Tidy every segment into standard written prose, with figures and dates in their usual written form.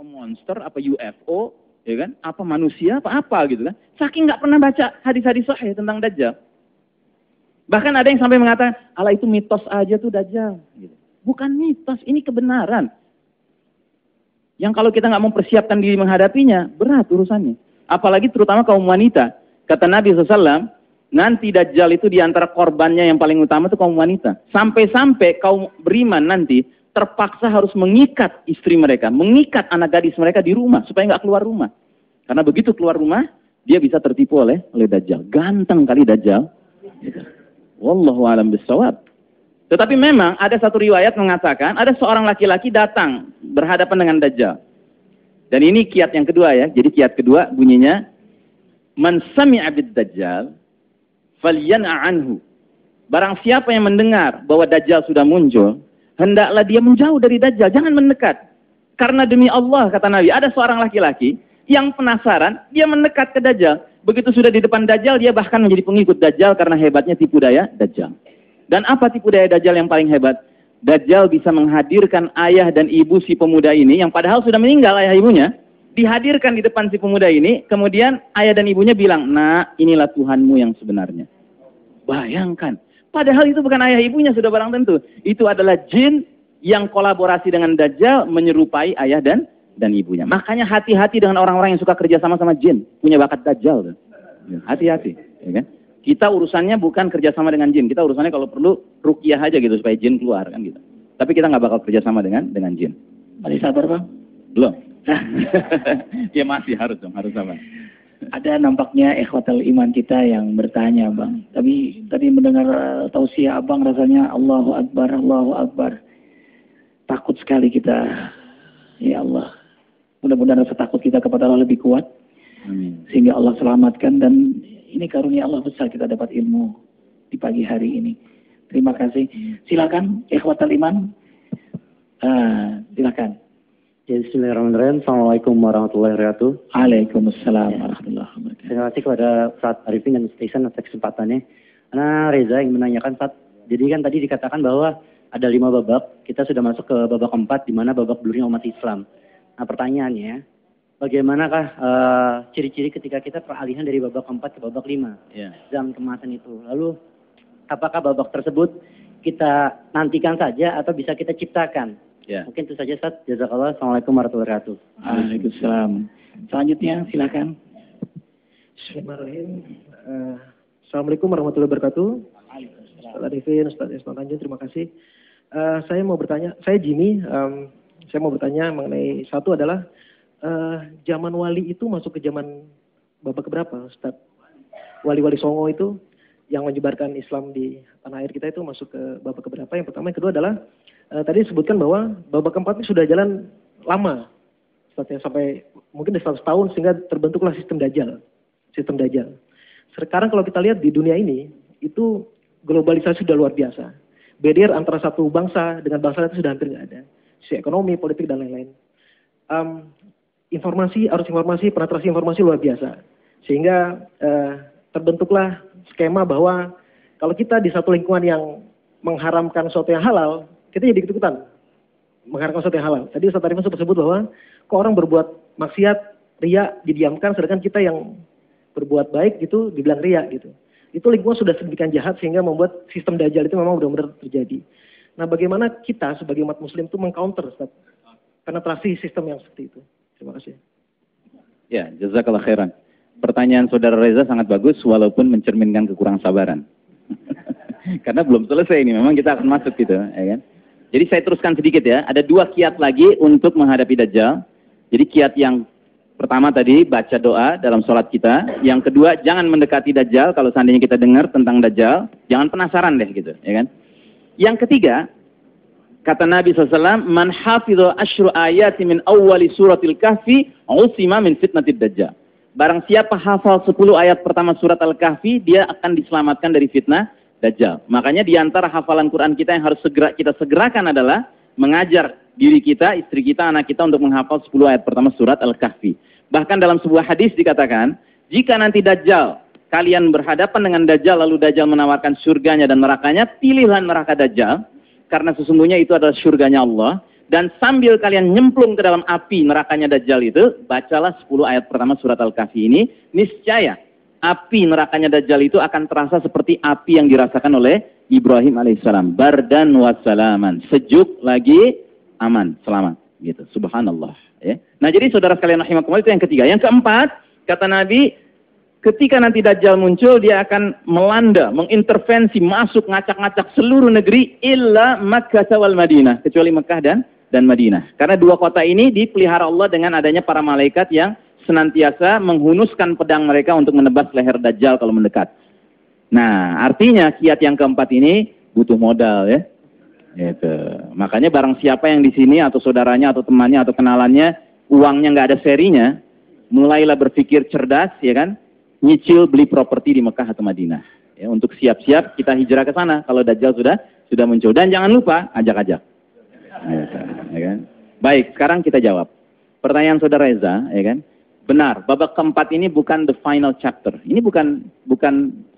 monster, apa UFO, ya kan? Apa manusia, apa gitu kan? Saking nggak pernah baca hadis-hadis sahih tentang Dajjal. Bahkan ada yang sampai mengatakan, ala itu mitos aja tuh Dajjal. Gitu. Bukan mitos, ini kebenaran. Yang kalau kita nggak mempersiapkan diri menghadapinya, berat urusannya. Apalagi terutama kaum wanita. Kata Nabi SAW, nanti Dajjal itu diantara korbannya yang paling utama itu kaum wanita. Sampai-sampai kaum beriman nanti terpaksa harus mengikat istri mereka, mengikat anak gadis mereka di rumah supaya nggak keluar rumah. Karena begitu keluar rumah, dia bisa tertipu oleh Dajjal. Ganteng kali Dajjal. Wallahu a'lam bishawab. Tetapi memang ada satu riwayat mengatakan ada seorang laki-laki datang berhadapan dengan Dajjal. Dan ini kiat yang kedua ya. Jadi kiat kedua bunyinya, man sami'a bid Dajjal falyan'a anhu. Barang siapa yang mendengar bahwa Dajjal sudah muncul, hendaklah dia menjauh dari Dajjal, jangan mendekat. Karena demi Allah, kata Nabi, ada seorang laki-laki yang penasaran, dia mendekat ke Dajjal. Begitu sudah di depan Dajjal, dia bahkan menjadi pengikut Dajjal karena hebatnya tipu daya Dajjal. Dan apa tipu daya Dajjal yang paling hebat? Dajjal bisa menghadirkan ayah dan ibu si pemuda ini, yang padahal sudah meninggal ayah ibunya, dihadirkan di depan si pemuda ini, kemudian ayah dan ibunya bilang, nah inilah Tuhanmu yang sebenarnya. Bayangkan. Padahal itu bukan ayah ibunya, sudah barang tentu. Itu adalah jin yang kolaborasi dengan Dajjal menyerupai ayah dan ibunya. Makanya hati-hati dengan orang-orang yang suka kerja sama jin. Punya bakat Dajjal. Hati-hati. Ya kan? Kita urusannya bukan kerjasama dengan jin. Kita urusannya kalau perlu ruqyah aja gitu supaya jin keluar kan gitu. Tapi kita nggak bakal kerjasama dengan jin. Masih sabar Bang? Belum. Ya masih harus dong, harus sabar. Ada nampaknya ikhwatal iman kita yang bertanya Bang. Tapi tadi mendengar tausiah Abang rasanya Allahu Akbar, Allahu Akbar. Takut sekali kita. Ya Allah. Mudah-mudahan rasa takut kita kepada Allah lebih kuat. Amin. Sehingga Allah selamatkan, dan ini karunia Allah besar kita dapat ilmu di pagi hari ini. Terima kasih. Silakan ikhwatal iman. Silakan. Ya, bismillahirrahmanirrahim. Assalamualaikum warahmatullahi wabarakatuh. Waalaikumsalam warahmatullahi wabarakatuh. Terima kasih kepada Ustaz Arifin dan Station atas kesempatannya. Karena Reza yang menanyakan, Ustaz, jadi kan tadi dikatakan bahwa ada 5 babak, kita sudah masuk ke babak keempat, di mana babak belurnya umat Islam. Nah pertanyaannya, bagaimanakah ciri-ciri ketika kita peralihan dari babak keempat ke babak 5? Yeah. Dalam kemasan itu. Lalu, apakah babak tersebut kita nantikan saja atau bisa kita ciptakan? Ya. Mungkin itu saja, Ustaz. Jazakallah. Assalamualaikum warahmatullahi wabarakatuh. Waalaikumsalam. Selanjutnya silakan. Bismillahirrahmanirrahim. Assalamualaikum warahmatullahi wabarakatuh. Ustaz Arifin, Ustaz Ismail Tanjung, terima kasih. Saya mau bertanya, saya Jimmy, saya mau bertanya mengenai satu adalah zaman wali itu masuk ke zaman babak keberapa, Ustaz? Wali-wali Songo itu yang menyebarkan Islam di tanah air kita itu masuk ke babak keberapa? Yang pertama, yang kedua adalah tadi disebutkan bahwa babak keempat ini sudah jalan lama, sampai mungkin 100 tahun sehingga terbentuklah sistem Dajjal. Sekarang kalau kita lihat di dunia ini, itu globalisasi sudah luar biasa. Barrier antara satu bangsa dengan bangsa itu sudah hampir nggak ada. Sisi ekonomi, politik, dan lain-lain. Arus informasi, penetrasi informasi luar biasa. Sehingga terbentuklah skema bahwa kalau kita di satu lingkungan yang mengharamkan sesuatu yang halal, kita jadi ikut-ikutan mengharamkan sesuatu yang halal. Tadi Ustaz Arifin sempat sebut bahwa kok orang berbuat maksiat, riya didiamkan, sedangkan kita yang berbuat baik gitu dibilang riya gitu. Itu lingkungan sudah sedemikian jahat sehingga membuat sistem Dajjal itu memang benar-benar terjadi. Nah, bagaimana kita sebagai umat muslim itu mengcounter Ustaz, penetrasi sistem yang seperti itu? Terima kasih. Ya, jazakallah khairan. Pertanyaan Saudara Reza sangat bagus walaupun mencerminkan kekurang sabaran. Karena belum selesai ini, memang kita akan masuk gitu, ya kan? Jadi saya teruskan sedikit ya, ada 2 kiat lagi untuk menghadapi Dajjal. Jadi kiat yang pertama tadi, baca doa dalam sholat kita. Yang kedua, jangan mendekati Dajjal. Kalau seandainya kita dengar tentang Dajjal, jangan penasaran deh gitu, ya kan? Yang ketiga, kata Nabi SAW, man hafidhu asyru ayati min awwali suratil kahfi, usima min fitnatid Dajjal. Barang siapa hafal 10 ayat pertama surat Al-Kahfi, dia akan diselamatkan dari fitnah Dajjal. Makanya di antara hafalan Quran kita yang harus kita segerakan adalah mengajar diri kita, istri kita, anak kita untuk menghafal 10 ayat pertama surat Al-Kahfi. Bahkan dalam sebuah hadis dikatakan, jika nanti Dajjal, kalian berhadapan dengan Dajjal, lalu Dajjal menawarkan surganya dan nerakanya, pilihlah neraka Dajjal, karena sesungguhnya itu adalah surganya Allah. dan sambil kalian nyemplung ke dalam api nerakanya Dajjal itu, bacalah 10 ayat pertama surat Al-Kahfi ini, niscaya api nerakanya Dajjal itu akan terasa seperti api yang dirasakan oleh Ibrahim alaihissalam. Bardan wassalaman, sejuk lagi aman, selamat. Gitu. Subhanallah. Ya. Nah jadi saudara sekalian rahimakumullah, itu yang ketiga. Yang keempat, kata Nabi, ketika nanti Dajjal muncul, dia akan melanda, mengintervensi, masuk, ngacak-ngacak seluruh negeri, illa Makkah wal Madinah, kecuali Mekah dan Madinah. Karena dua kota ini dipelihara Allah dengan adanya para malaikat yang senantiasa menghunuskan pedang mereka untuk menebas leher Dajjal kalau mendekat. Nah, artinya kiat yang keempat ini butuh modal ya. Gitu. Makanya barang siapa yang di sini atau saudaranya atau temannya atau kenalannya uangnya nggak ada serinya, mulailah berpikir cerdas ya kan. Nyicil beli properti di Mekah atau Madinah ya, untuk siap-siap kita hijrah ke sana kalau Dajjal sudah muncul. Dan jangan lupa ajak-ajak ya kan? Baik, sekarang kita jawab pertanyaan saudara Reza ya kan. Benar, babak keempat ini bukan the final chapter, ini bukan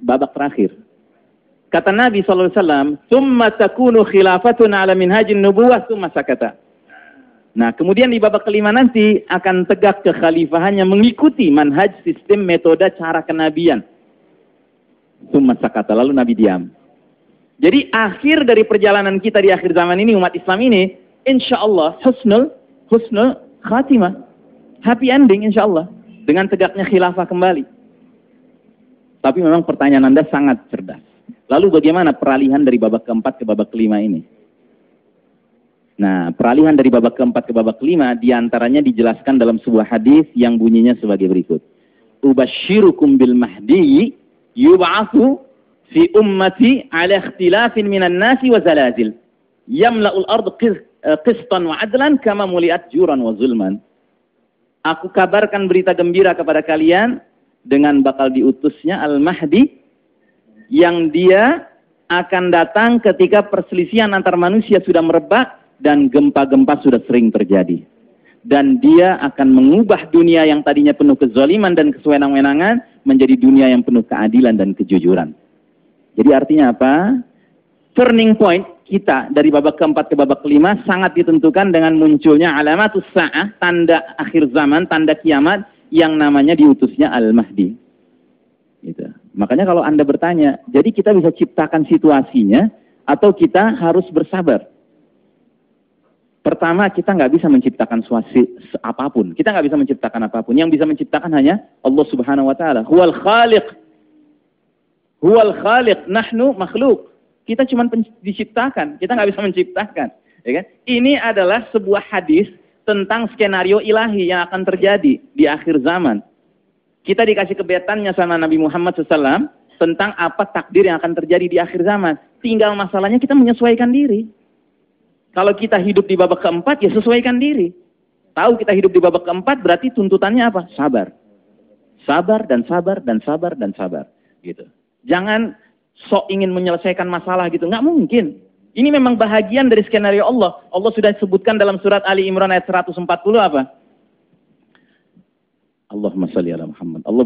babak terakhir. Kata Nabi SAW, "Tsumma takunu khilafatun ala minhajin nubuwah tsumma sakata." Nah, kemudian di babak kelima nanti akan tegak kekhalifahannya mengikuti manhaj, sistem, metode, cara kenabian. Tsumma sakata, lalu Nabi diam. Jadi akhir dari perjalanan kita di akhir zaman ini, umat Islam ini, insya Allah husnul khatimah, happy ending insya Allah, dengan tegaknya khilafah kembali. Tapi memang pertanyaan Anda sangat cerdas. Lalu bagaimana peralihan dari babak keempat ke babak kelima ini? Nah, peralihan dari babak keempat ke babak kelima diantaranya dijelaskan dalam sebuah hadis yang bunyinya sebagai berikut. Ubashirukum bil mahdi yub'atsu fi ummati ala ikhtilafin minan nasi wa zalazil. Yamla'ul ardu qistan wa adlan kama muliat juran wa zulman. Aku kabarkan berita gembira kepada kalian dengan bakal diutusnya Al-Mahdi yang dia akan datang ketika perselisihan antar manusia sudah merebak dan gempa-gempa sudah sering terjadi. Dan dia akan mengubah dunia yang tadinya penuh kezaliman dan kesewenang-wenangan menjadi dunia yang penuh keadilan dan kejujuran. Jadi artinya apa? Turning point kita dari babak keempat ke babak kelima sangat ditentukan dengan munculnya alamatus sa'ah, tanda akhir zaman, tanda kiamat yang namanya diutusnya Al-Mahdi. Gitu. Makanya kalau Anda bertanya, jadi kita bisa ciptakan situasinya atau kita harus bersabar? Pertama, kita nggak bisa menciptakan apapun. Kita nggak bisa menciptakan apapun. Yang bisa menciptakan hanya Allah Subhanahu Wa Taala. Huwal Khaliq. Huwal Khaliq. Nahnu makhluk. Kita cuma diciptakan. Kita nggak bisa menciptakan. Ya kan? Ini adalah sebuah hadis tentang skenario ilahi yang akan terjadi di akhir zaman. Kita dikasih kebetannya sama Nabi Muhammad SAW tentang apa takdir yang akan terjadi di akhir zaman. Tinggal masalahnya kita menyesuaikan diri. Kalau kita hidup di babak keempat, ya sesuaikan diri. Tahu kita hidup di babak keempat, berarti tuntutannya apa? Sabar. Sabar dan sabar dan sabar dan sabar. Gitu. Jangan sok ingin menyelesaikan masalah gitu. Nggak mungkin. Ini memang bahagian dari skenario Allah. Allah sudah sebutkan dalam surat Ali Imran ayat 140 apa? Allahumma salli ala Muhammad. Allah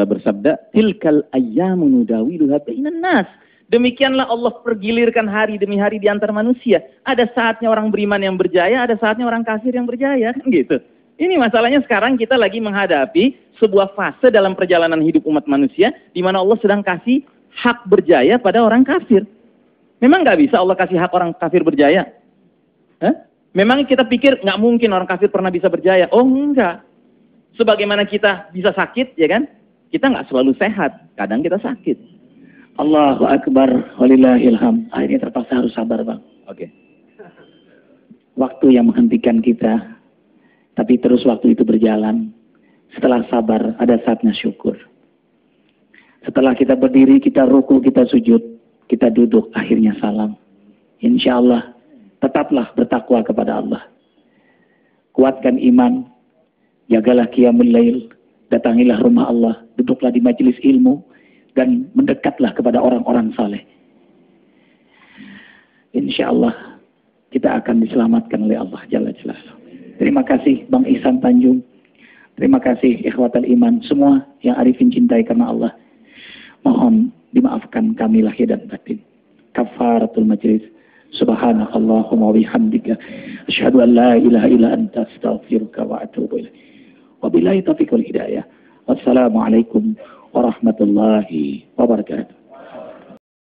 bersabda, "Tilkal ayyamu nudawiluha bainan nas." Demikianlah Allah pergilirkan hari demi hari di antara manusia. Ada saatnya orang beriman yang berjaya, ada saatnya orang kafir yang berjaya, kan gitu. Ini masalahnya sekarang kita lagi menghadapi sebuah fase dalam perjalanan hidup umat manusia di mana Allah sedang kasih hak berjaya pada orang kafir. Memang nggak bisa Allah kasih hak orang kafir berjaya? Memang kita pikir nggak mungkin orang kafir pernah bisa berjaya? Oh enggak. Sebagaimana kita bisa sakit, ya kan? Kita nggak selalu sehat, kadang kita sakit. Allahu Akbar, walillahilham. Ini terpaksa harus sabar, Bang. Oke. Waktu yang menghentikan kita, tapi terus waktu itu berjalan. Setelah sabar, ada saatnya syukur. Setelah kita berdiri, kita ruku, kita sujud, kita duduk, akhirnya salam. Insya Allah, tetaplah bertakwa kepada Allah. Kuatkan iman, jagalah qiyamul lail, datangilah rumah Allah, duduklah di majelis ilmu, dan mendekatlah kepada orang-orang saleh. Insya Allah kita akan diselamatkan oleh Allah Jalla Jalaluhu. Terima kasih Bang Ihsan Tanjung. Terima kasih ikhwatal iman semua yang Arifin cintai karena Allah. Mohon dimaafkan kami lahir dan batin. Kafaratul majlis. Subhanakallahumma wa bihamdika asyhadu an la ilaha illa anta astaghfiruka wa atubu ilaik. Wabillahi taufiq wal hidayah. Wassalamualaikum warahmatullahi wabarakatuh.